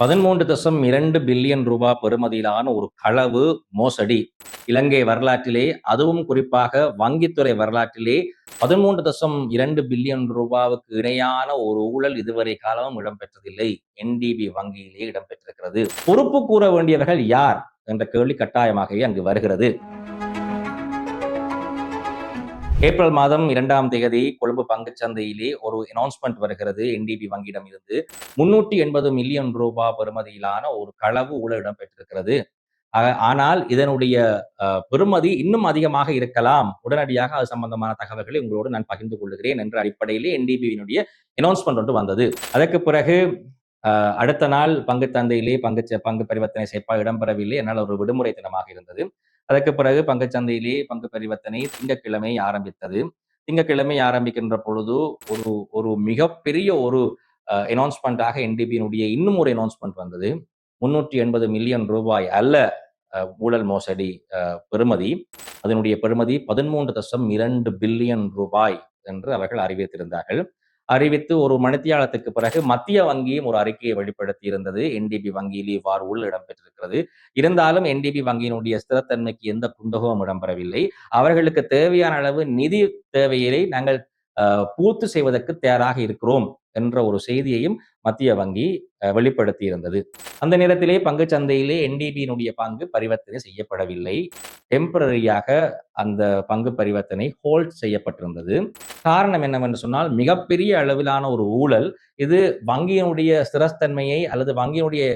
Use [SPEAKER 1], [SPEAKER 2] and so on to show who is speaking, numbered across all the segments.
[SPEAKER 1] 13.2 billion ரூபாய் பெறுமதியிலான ஒரு களவு மோசடி இலங்கை வரலாற்றிலே, அதுவும் குறிப்பாக வங்கித்துறை வரலாற்றிலே 13.2 பில்லியன் ரூபாவுக்கு இணையான ஒரு ஊழல் இதுவரை காலமும் இடம்பெற்றதில்லை. என்டிபி வங்கியிலே இடம்பெற்றிருக்கிறது. பொறுப்பு கூற வேண்டியவர்கள் யார் என்ற கேள்வி கட்டாயமாகவே அங்கு வருகிறது. ஏப்ரல் மாதம் 2ஆம் தேதி கொழும்பு பங்குச்சந்தையிலே ஒரு அனௌன்ஸ்மெண்ட் வருகிறது. என்டிபி வங்கியிடம் இருந்து 380 மில்லியன் ரூபாய் பெறுமதியிலான ஒரு களவு ஊழல் இடம்பெற்றிருக்கிறது. ஆனால் இதனுடைய பெறுமதி இன்னும் அதிகமாக இருக்கலாம். உடனடியாக அது சம்பந்தமான தகவல்களை உங்களோடு நான் பகிர்ந்து கொள்கிறேன் என்ற அடிப்படையிலே என்டிபியினுடைய அனௌன்ஸ்மெண்ட் ஒன்று வந்தது. அதற்கு பிறகு அடுத்த நாள் பங்குச்சந்தையிலே பங்கு பரிவர்த்தனை செயற்பாடு இடம்பெறவில்லை. என்னால் ஒரு விடுமுறை தினமாக இருந்தது. அதற்கு பிறகு பங்குச்சந்தையிலே பங்கு பரிவர்த்தனை திங்கட்கிழமை ஆரம்பித்தது. திங்கட்கிழமை ஆரம்பிக்கின்ற பொழுது ஒரு மிகப்பெரிய ஒரு அனௌன்ஸ்மெண்டாக என்டிபியினுடைய இன்னும் ஒரு அனௌன்ஸ்மெண்ட் வந்தது. 380 மில்லியன் ரூபாய் அல்ல ஊழல் மோசடி பெறுமதி. அதனுடைய பெறுமதி 13.2 பில்லியன் ரூபாய் என்று அவர்கள் அறிவித்திருந்தார்கள். அறிவித்து ஒரு மணித்தியாலத்துக்கு பிறகு மத்திய வங்கியும் ஒரு அறிக்கையை வெளிப்படுத்தி இருந்தது. என்டிபி வங்கியில் இவ்வாறு ஊழல் இடம்பெற்றிருக்கிறது. இருந்தாலும் என்டிபி வங்கியினுடைய ஸ்திரத்தன்மைக்கு எந்த குந்தகமும் இடம்பெறவில்லை. அவர்களுக்கு தேவையான அளவு நிதி தேவையை நாங்கள் பூர்த்தி செய்வதற்கு தயாராக இருக்கிறோம் என்ற ஒரு செய்தியையும் மத்திய வங்கி வெளிப்படுத்தி இருந்தது. அந்த நேரத்திலே பங்கு சந்தையிலே என்டிபியினுடைய பங்கு பரிவர்த்தனை செய்யப்படவில்லை. டெம்பரரியாக அந்த பங்கு பரிவர்த்தனை ஹோல்ட் செய்யப்பட்டிருந்தது. காரணம் என்னவென்று சொன்னால், மிகப்பெரிய அளவிலான ஒரு ஊழல். இது வங்கியினுடைய ஸ்திரத்தன்மையை அல்லது வங்கியினுடைய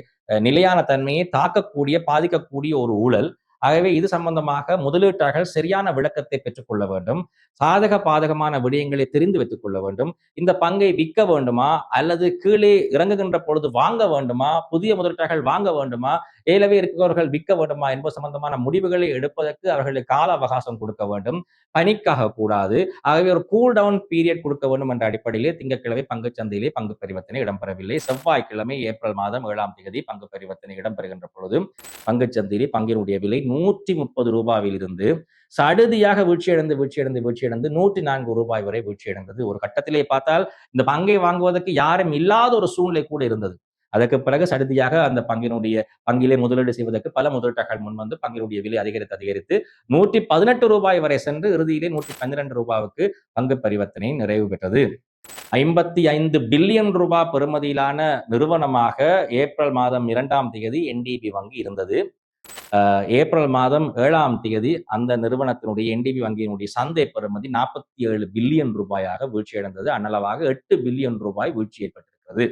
[SPEAKER 1] நிலையான தன்மையை தாக்கக்கூடிய, பாதிக்கக்கூடிய ஒரு ஊழல். ஆகவே இது சம்பந்தமாக முதலீட்டாளர்கள் சரியான விளக்கத்தை பெற்றுக்கொள்ள வேண்டும். சாதக பாதகமான விடயங்களை தெரிந்து வைத்துக் கொள்ள வேண்டும். இந்த பங்கை விற்க வேண்டுமா அல்லது கீழே இறங்குகின்ற பொழுது வாங்க வேண்டுமா, புதிய முதலீட்டாளர்கள் வாங்க வேண்டுமா, ஏலவே இருக்கிறவர்கள் விற்க வேண்டுமா என்பது சம்பந்தமான முடிவுகளை எடுப்பதற்கு அவர்களுக்கு கால அவகாசம் கொடுக்க வேண்டும். பணிக்காக கூடாது. ஆகவே ஒரு கூல் டவுன் பீரியட் கொடுக்க வேண்டும் என்ற அடிப்படையிலே திங்கட்கிழமை பங்கு சந்தையிலே பங்கு பரிவர்த்தனை இடம்பெறவில்லை. செவ்வாய்க்கிழமை ஏப்ரல் மாதம் 7ஆம் தேதி பங்கு பரிவர்த்தனை இடம்பெறுகின்ற பொழுது பங்கு சந்தையிலே பங்கினுடைய விலை 130 ரூபாயில் இருந்து சடுதியாக வீழ்ச்சியடைந்து 104 ரூபாய் வரை வீழ்ச்சியடைந்தது. ஒரு கட்டத்திலே பார்த்தால் இந்த பங்கை வாங்குவதற்கு யாரும் இல்லாத ஒரு சூழ்நிலை கூட இருந்தது. அதற்கு பிறகு சடுதியாக அந்த பங்கிலே முதலீடு செய்வதற்கு பல முதலீட்டாளர்கள் முன்வந்து பங்கினுடைய விலை அதிகரித்து 118 ரூபாய் வரை சென்று இறுதியிலே 112 ரூபாய்க்கு பங்கு பரிவர்த்தனை நிறைவு பெற்றது. 55 பில்லியன் ரூபாய் பெறுமதியிலான நிறுவனமாக ஏப்ரல் மாதம் 2ஆம் தேதி என்டிபி வங்கி இருந்தது. ஏப்ரல் மாதம் 7ஆம் தேதி அந்த நிறுவனத்தினுடைய என்டிபி வங்கியினுடைய சந்தை பெறுமதி 47 பில்லியன் ரூபாயாக வீழ்ச்சியடைந்தது. அன்னளவாக 8 பில்லியன் ரூபாய் வீழ்ச்சி ஏற்பட்டிருக்கிறது.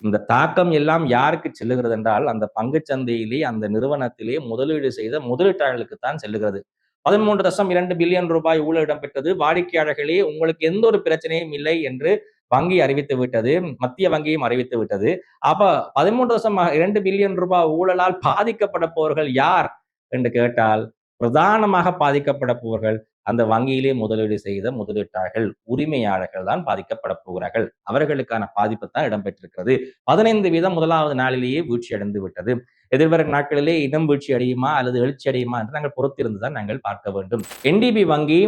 [SPEAKER 1] இந்த தாக்கம் எல்லாம் யாருக்கு செல்லுகிறது என்றால், அந்த பங்கு சந்தையிலே அந்த நிறுவனத்திலே முதலீடு செய்த முதலீட்டாளர்களுக்கு தான் செல்லுகிறது. 13.2 பில்லியன் ரூபாய் ஊழல் இடம்பெற்றது. வாடிக்கையாளர்களே, உங்களுக்கு எந்த ஒரு பிரச்சனையும் இல்லை என்று வங்கி அறிவித்து விட்டது. மத்திய வங்கியும் அறிவித்து விட்டது. அப்ப 13.2 பில்லியன் ரூபாய் ஊழலால் பாதிக்கப்பட போவர்கள் யார் என்று கேட்டால், பிரதானமாக பாதிக்கப்பட போவர்கள் அந்த வங்கியிலே முதலீடு செய்த முதலீட்டாளர்கள், உரிமையாளர்கள் தான் பாதிக்கப்பட போகிறார்கள். அவர்களுக்கான பாதிப்பு தான் இடம்பெற்றிருக்கிறது. 15% முதலாவது நாளிலேயே வீழ்ச்சி அடைந்து விட்டது. எதிர்வரும் நாட்களிலே இடம் வீழ்ச்சி அடையுமா அல்லது எழுச்சி அடையுமா என்று நாங்கள் பொறுத்திருந்துதான் நாங்கள் பார்க்க வேண்டும். என்டிபி வங்கி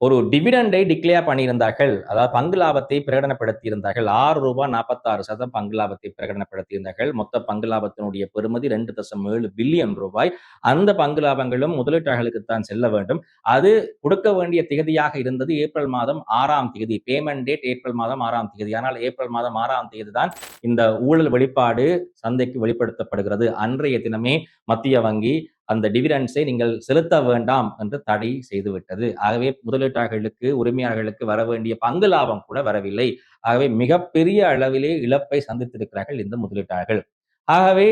[SPEAKER 1] ஒரு டிவிடெண்டை டிக்ளேர் பண்ணியிருந்தார்கள். அதாவது பங்கு லாபத்தை பிரகடனப்படுத்தி இருந்தார்கள். ₹6.46 பங்கு லாபத்தை பிரகடனப்படுத்தி இருந்தார்கள். மொத்த பங்கு லாபத்தினுடைய பெறுமதி 2.7 பில்லியன் ரூபாய். அந்த பங்கு லாபங்களும் முதலீட்டாளர்களுக்குத்தான் செல்ல வேண்டும். அது கொடுக்க வேண்டிய திகதியாக இருந்தது ஏப்ரல் மாதம் 6ஆம் தேதி. பேமெண்ட் டேட் ஏப்ரல் மாதம் 6ஆம் தேதி. ஆனால் ஏப்ரல் மாதம் 6ஆம் தேதி தான் இந்த ஊழல் வெளிப்பாடு சந்தைக்கு வெளிப்படுத்தப்படுகிறது. அன்றைய தினமே மத்திய வங்கி அந்த டிவிடெண்ட்ஸை நீங்கள் செலுத்த வேண்டாம் என்று தடை செய்துவிட்டது. ஆகவே முதலீட்டாளர்களுக்கு, உரிமையாளர்களுக்கு வர வேண்டிய பங்கு லாபம் கூட வரவில்லை. ஆகவே மிகப்பெரிய அளவிலே இழப்பை சந்தித்திருக்கிறார்கள் இந்த முதலீட்டாளர்கள். ஆகவே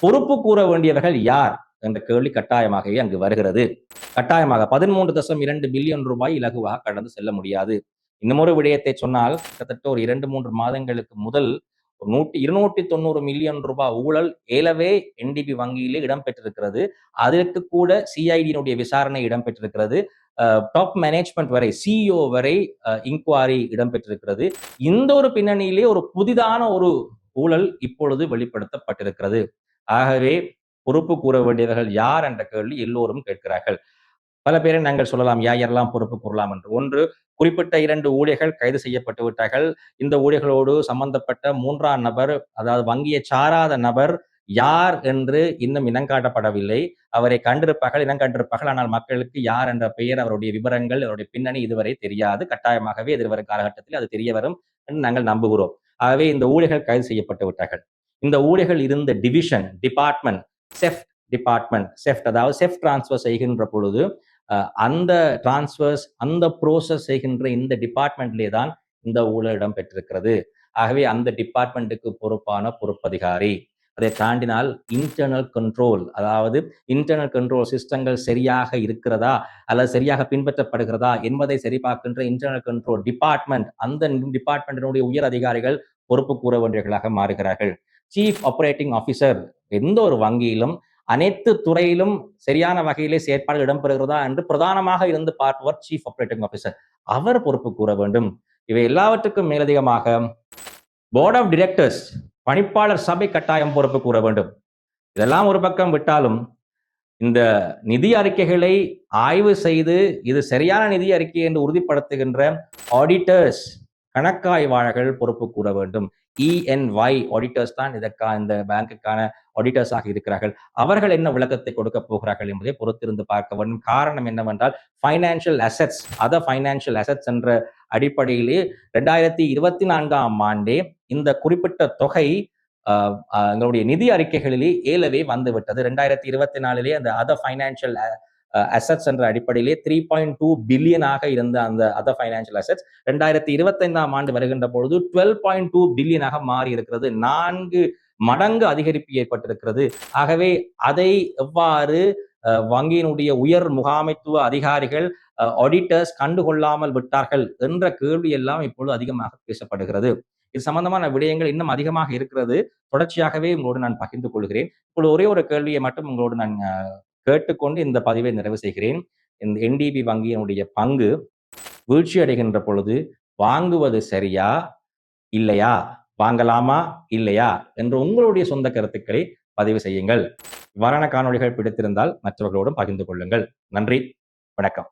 [SPEAKER 1] பொறுப்பு கூற வேண்டியவர்கள் யார் என்ற கேள்வி கட்டாயமாகவே அங்கு வருகிறது. கட்டாயமாக 13.2 பில்லியன் ரூபாய் இலகுவாக கடந்து செல்ல முடியாது. இன்னமொரு விடயத்தை சொன்னால், கிட்டத்தட்ட ஒரு 2-3 மாதங்களுக்கு முதல் 290 மில்லியன் ரூபாய் ஊழல் ஏலவே என்டிபி வங்கியிலே இடம்பெற்றிருக்கிறது. அதற்கு கூட சிஐடியினுடைய விசாரணை இடம்பெற்றிருக்கிறது. டாப் மேனேஜ்மெண்ட் வரை, சிஇஓ வரை இன்குவாரி இடம்பெற்றிருக்கிறது. இந்த ஒரு பின்னணியிலே ஒரு புதிதான ஒரு ஊழல் இப்பொழுது வெளிப்படுத்தப்பட்டிருக்கிறது. ஆகவே பொறுப்பு கூற வேண்டியவர்கள் யார் என்ற கேள்வி எல்லோரும் கேட்கிறார்கள். பல பேரை நாங்கள் சொல்லலாம் யாரெல்லாம் பொறுப்பு கூறலாம் என்று. ஒன்று, குறிப்பிட்ட 2 ஊழியர்கள் கைது செய்யப்பட்டு விட்டார்கள். இந்த ஊழியர்களோடு சம்பந்தப்பட்ட 3ஆம் நபர், அதாவது வங்கியை சாராத நபர் யார் என்று இன்னும் இனங்காட்டப்படவில்லை. அவரை கண்டிருப்பார்கள், இனம் கண்டிருப்பார்கள். ஆனால் மக்களுக்கு யார் என்ற பெயர், அவருடைய விவரங்கள், அவருடைய பின்னணி இதுவரை தெரியாது. கட்டாயமாகவே எதிர்வரும் காலகட்டத்தில் அது தெரிய வரும் என்று நாங்கள் நம்புகிறோம். ஆகவே இந்த ஊழியர்கள் கைது செய்யப்பட்டு விட்டார்கள். இந்த ஊழியர்கள் இருந்த division, department, theft department, theft அதாவது செஃப்ட் டிரான்ஸ்ஃபர் செய்கின்ற பொழுது அந்த டிரான்ஸ்ஃபர்ஸ், அந்த ப்ரோசஸ் செய்கின்ற இந்த டிபார்ட்மெண்ட்லே தான் இந்த ஊழல் இடம்பெற்றிருக்கிறது. ஆகவே அந்த டிபார்ட்மெண்ட்டுக்கு பொறுப்பான பொறுப்பதிகாரி, அதை தாண்டினால் இன்டர்னல் கண்ட்ரோல், அதாவது இன்டர்னல் கண்ட்ரோல் சிஸ்டங்கள் சரியாக இருக்கிறதா அல்லது சரியாக பின்பற்றப்படுகிறதா என்பதை சரிபார்க்கின்ற இன்டர்னல் கண்ட்ரோல் டிபார்ட்மெண்ட், அந்த டிபார்ட்மெண்டினுடைய உயர் அதிகாரிகள் பொறுப்பு கூற வேண்டியவர்களாக மாறுகிறார்கள். சீஃப் ஆபரேட்டிங் ஆபிசர், எந்த ஒரு வங்கியிலும் அனைத்து துறையிலும் சரியான வகையிலே செயற்பாடு இடம்பெறுகிறதா என்று பிரதானமாக இருந்து பார்ப்பவர் சீஃப் ஆபரேட்டிங் ஆபிசர். அவர் பொறுப்பு கூற வேண்டும். இவை எல்லாவற்றுக்கும் மேலதிகமாக போர்ட் ஆஃப் டிரெக்டர்ஸ், பணிப்பாளர் சபை கட்டாயம் பொறுப்பு கூற வேண்டும். இதெல்லாம் ஒரு பக்கம் விட்டாலும் இந்த நிதி அறிக்கைகளை ஆய்வு செய்து இது சரியான நிதி அறிக்கை என்று உறுதிப்படுத்துகின்ற ஆடிட்டர்ஸ், கணக்காய்வாளர்கள் பொறுப்பு கூற வேண்டும். இஎன்ஒய் ஆடிட்டர்ஸ் தான் இதற்கான, இந்த பேங்குக்கான ஆடிட்டர்ஸாக இருக்கிறார்கள். அவர்கள் என்ன விளக்கத்தை கொடுக்க போகிறார்கள் என்பதை பொறுத்திருந்து பார்க்க வேண்டும். காரணம் என்னவென்றால் ஃபைனான்சியல் அசெட்ஸ், ஃபைனான்சியல் அசெட்ஸ் என்ற அடிப்படையிலே 2024ஆம் ஆண்டே இந்த குறிப்பிட்ட தொகை எங்களுடைய நிதி அறிக்கைகளிலே ஏலவே வந்துவிட்டது. 2024 அந்த அதர் ஃபைனான்சியல் அசெட்ஸ் என்ற அடிப்படையிலே 3.2 பில்லியனாக இருந்த அந்த அதர் ஃபைனான்சியல் அசெட்ஸ் 2025ஆம் ஆண்டு வருகின்ற பொழுது 12.2 பில்லியனாக மாறி இருக்கிறது. 4 மடங்கு அதிகரிப்பு ஏற்பட்டிருக்கிறது. ஆகவே அதை எவ்வாறு வங்கியினுடைய உயர் முகாமைத்துவ அதிகாரிகள், ஆடிட்டர்ஸ் கண்டுகொள்ளாமல் விட்டார்கள் என்ற கேள்வி எல்லாம் இப்பொழுது அதிகமாக பேசப்படுகிறது. இது சம்பந்தமான விடயங்கள் இன்னும் அதிகமாக இருக்கிறது. தொடர்ச்சியாகவே உங்களோடு நான் பகிர்ந்து கொள்கிறேன். இப்பொழுது ஒரே ஒரு கேள்வியை மட்டும் உங்களோடு நான் கேட்டுக்கொண்டு இந்த பதிவை நிறைவு செய்கிறேன். இந்த என்டிபி வங்கியினுடைய பங்கு வீழ்ச்சி அடைகின்ற பொழுது வாங்குவது சரியா இல்லையா, வாங்கலாமா இல்லையா என்று உங்களுடைய சொந்த கருத்துக்களை பதிவு செய்யுங்கள். இவ்வாறான காணொளிகள் பிடித்திருந்தால் மற்றவர்களோடும் பகிர்ந்து கொள்ளுங்கள். நன்றி, வணக்கம்.